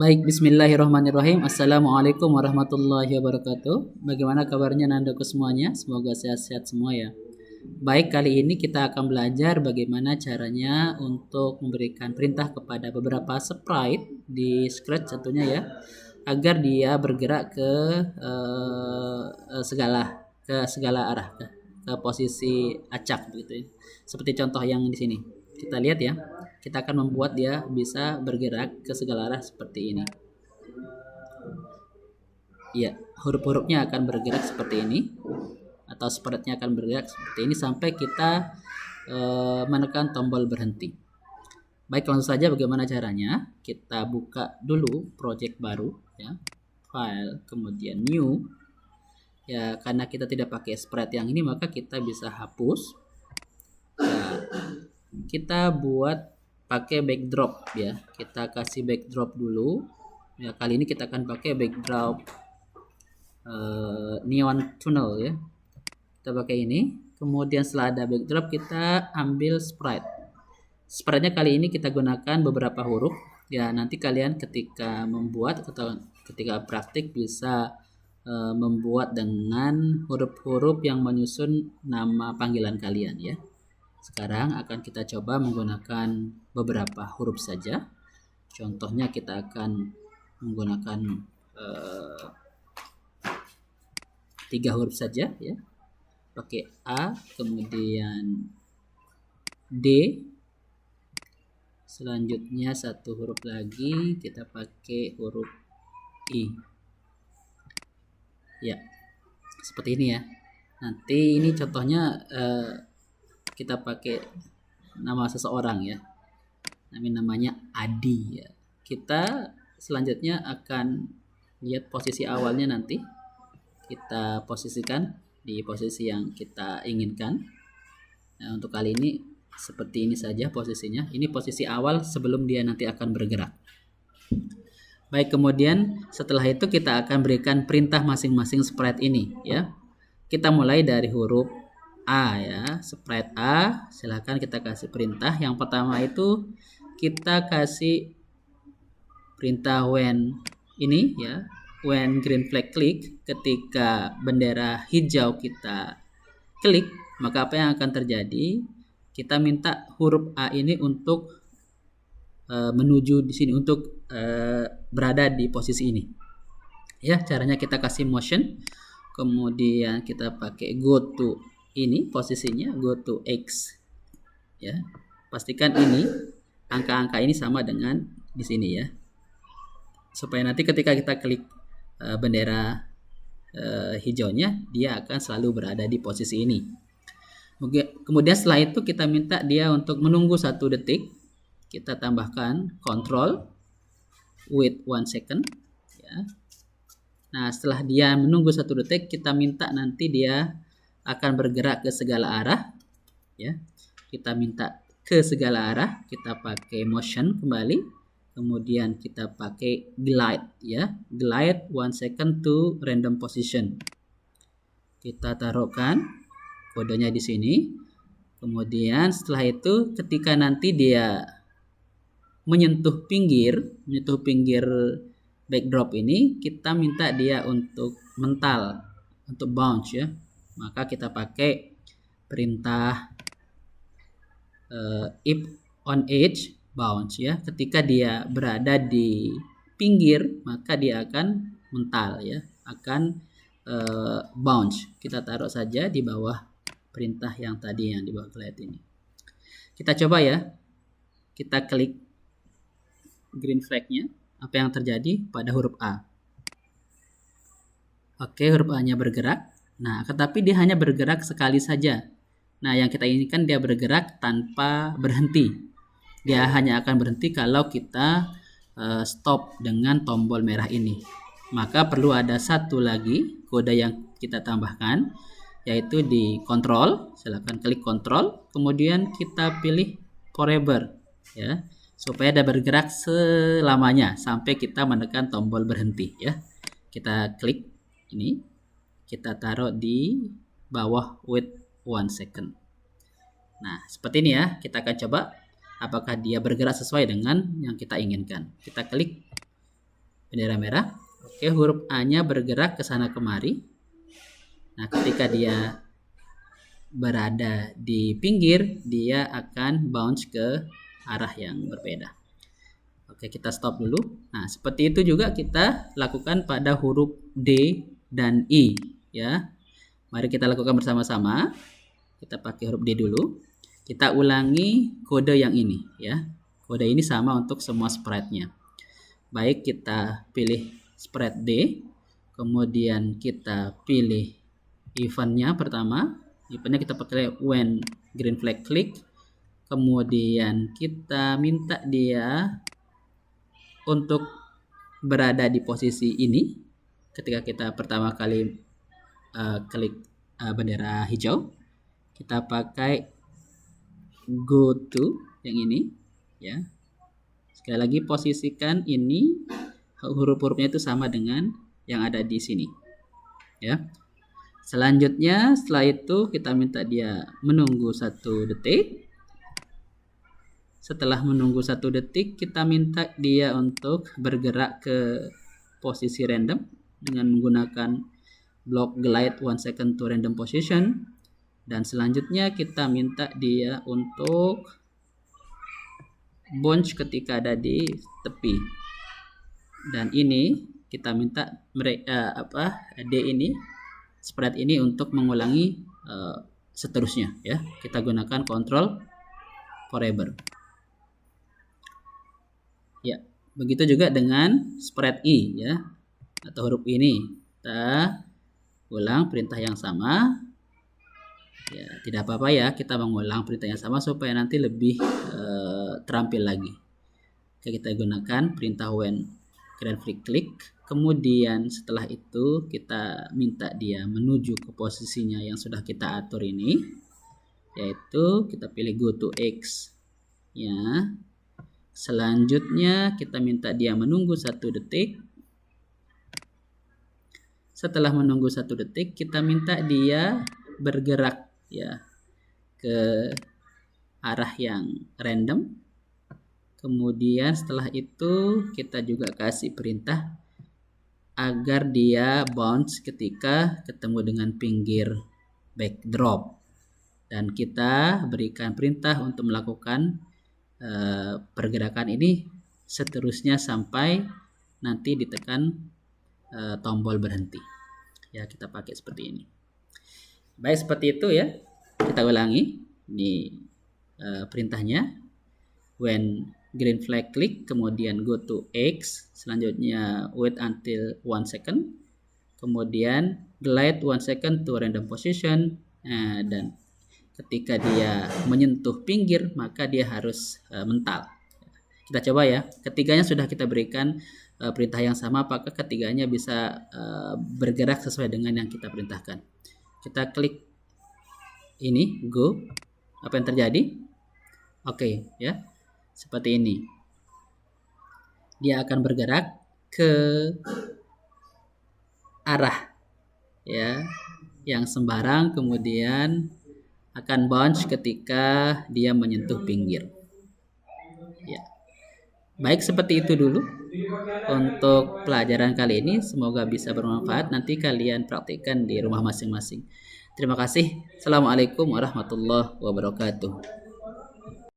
Baik, bismillahirrahmanirrahim. Assalamualaikum warahmatullahi wabarakatuh. Bagaimana kabarnya Nandaku semuanya? Semoga sehat-sehat semua ya. Baik, kali ini kita akan belajar bagaimana caranya untuk memberikan perintah kepada beberapa sprite di Scratch tentunya ya, agar dia bergerak ke segala arah, ke posisi acak begitu ya. Seperti contoh yang di sini. Kita lihat ya. Kita akan membuat dia bisa bergerak ke segala arah seperti ini. Ya, huruf-hurufnya akan bergerak seperti ini atau sprite-nya akan bergerak seperti ini sampai kita menekan tombol berhenti. Baik, langsung saja bagaimana caranya. Kita buka dulu project baru ya. File, kemudian new. Ya, karena kita tidak pakai sprite yang ini maka kita bisa hapus. Ya, kita buat pakai backdrop ya. Kita kasih backdrop dulu. Ya, kali ini kita akan pakai backdrop neon tunnel ya. Kita pakai ini. Kemudian setelah ada backdrop kita ambil sprite. Sprite-nya kali ini kita gunakan beberapa huruf. Ya, nanti kalian ketika membuat atau ketika praktik bisa membuat dengan huruf-huruf yang menyusun nama panggilan kalian ya. Sekarang akan kita coba menggunakan beberapa huruf saja. Contohnya kita akan menggunakan 3 huruf saja ya. Pakai A, kemudian D. Selanjutnya satu huruf lagi kita pakai huruf I. Ya. Seperti ini ya. Nanti ini contohnya kita pakai nama seseorang ya. Namanya Adi ya. Kita selanjutnya akan lihat posisi awalnya nanti. Kita posisikan di posisi yang kita inginkan. Nah, untuk kali ini seperti ini saja posisinya. Ini posisi awal sebelum dia nanti akan bergerak. Baik, kemudian setelah itu kita akan berikan perintah masing-masing sprite ini ya. Kita mulai dari huruf A ya, sprite A, silahkan kita kasih perintah. Yang pertama itu kita kasih perintah when ini ya, when green flag click, ketika bendera hijau kita klik, maka apa yang akan terjadi? Kita minta huruf A ini untuk menuju di sini, untuk berada di posisi ini. Ya, caranya kita kasih motion, kemudian kita pakai go to ini posisinya, go to X ya. Pastikan ini angka-angka ini sama dengan di sini ya, supaya nanti ketika kita klik bendera hijaunya dia akan selalu berada di posisi ini. Kemudian setelah itu kita minta dia untuk menunggu 1 detik. Kita tambahkan control wait 1 second ya. Nah, setelah dia menunggu 1 detik kita minta nanti dia akan bergerak ke segala arah ya. Kita minta ke segala arah, kita pakai motion kembali, kemudian kita pakai glide ya, glide 1 second to random position. Kita taruhkan kodenya di sini. Kemudian setelah itu ketika nanti dia menyentuh pinggir backdrop ini, kita minta dia untuk mental, untuk bounce ya. Maka kita pakai perintah if on edge bounce ya. Ketika dia berada di pinggir maka dia akan mental ya, akan bounce. Kita taruh saja di bawah perintah yang tadi yang di bawah slide ini. Kita coba ya. Kita klik green flag-nya. Apa yang terjadi pada huruf A? Oke, huruf A-nya bergerak. Nah, tetapi dia hanya bergerak sekali saja. Nah, yang kita inginkan dia bergerak tanpa berhenti. Dia hanya akan berhenti kalau kita stop dengan tombol merah ini. Maka perlu ada satu lagi kode yang kita tambahkan, yaitu di control. Silakan klik control, kemudian kita pilih forever ya, supaya dia bergerak selamanya sampai kita menekan tombol berhenti ya. Kita klik ini, kita taruh di bawah wait 1 second. Nah, seperti ini ya. Kita akan coba apakah dia bergerak sesuai dengan yang kita inginkan. Kita klik bendera merah. Oke, huruf A-nya bergerak ke sana kemari. Nah, ketika dia berada di pinggir, dia akan bounce ke arah yang berbeda. Oke, kita stop dulu. Nah, seperti itu juga kita lakukan pada huruf D dan I, ya. Mari kita lakukan bersama-sama. Kita pakai huruf D dulu. Kita ulangi kode yang ini, ya. Kode ini sama untuk semua sprite-nya. Baik, kita pilih sprite D, kemudian kita pilih event-nya pertama. Event-nya kita pakai when green flag click. Kemudian kita minta dia untuk berada di posisi ini ketika kita pertama kali klik bendera hijau. Kita pakai go to yang ini, ya. Sekali lagi posisikan ini, huruf-hurufnya itu sama dengan yang ada di sini, ya. Selanjutnya setelah itu kita minta dia menunggu 1 detik. Setelah menunggu 1 detik, kita minta dia untuk bergerak ke posisi random dengan menggunakan block glide 1 second to random position. Dan selanjutnya kita minta dia untuk bounce ketika ada di tepi. Dan ini kita minta D ini, sprite ini untuk mengulangi seterusnya, ya. Kita gunakan control forever. Ya, begitu juga dengan sprite I, ya, atau huruf ini. Kita ulang perintah yang sama. Ya, tidak apa-apa ya, kita mengulang perintah yang sama supaya nanti lebih terampil lagi. Oke, kita gunakan perintah when green flag click. Kemudian setelah itu kita minta dia menuju ke posisinya yang sudah kita atur ini, yaitu kita pilih go to X, ya. Selanjutnya kita minta dia menunggu 1 detik. Setelah menunggu 1 detik, kita minta dia bergerak, ya, ke arah yang random. Kemudian setelah itu kita juga kasih perintah agar dia bounce ketika ketemu dengan pinggir backdrop. Dan kita berikan perintah untuk melakukan pergerakan ini seterusnya sampai nanti ditekan tombol berhenti. Ya, kita pakai seperti ini. Baik, seperti itu ya. Kita ulangi. Ini perintahnya. When green flag click, kemudian go to X, selanjutnya wait until 1 second, kemudian glide 1 second to random position, dan ketika dia menyentuh pinggir maka dia harus mental. Kita coba ya, ketiganya sudah kita berikan perintah yang sama, apakah ketiganya bisa bergerak sesuai dengan yang kita perintahkan. Kita klik ini, go. Apa yang terjadi? Oke, ya. Seperti ini. Dia akan bergerak ke arah, ya, yang sembarang, kemudian akan bounce ketika dia menyentuh pinggir. Ya. Baik, seperti itu dulu untuk pelajaran kali ini. Semoga bisa bermanfaat. Nanti kalian praktikkan di rumah masing-masing. Terima kasih. Assalamualaikum warahmatullahi wabarakatuh.